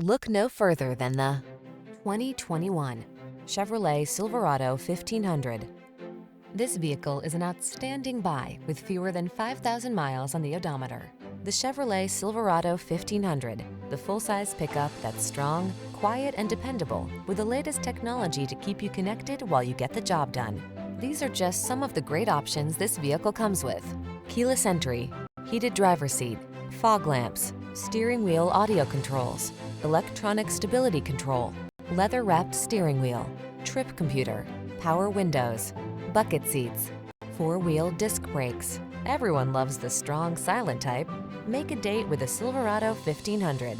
Look no further than the 2021 Chevrolet Silverado 1500. This vehicle is an outstanding buy with fewer than 5,000 miles on the odometer. The Chevrolet Silverado 1500, the full-size pickup that's strong, quiet, and dependable with the latest technology to keep you connected while you get the job done. These are just some of the great options this vehicle comes with: keyless entry, heated driver's seat, fog lamps, steering wheel audio controls, electronic stability control, leather-wrapped steering wheel, trip computer, power windows, bucket seats, four-wheel disc brakes. Everyone loves the strong, silent type. Make a date with a Silverado 1500.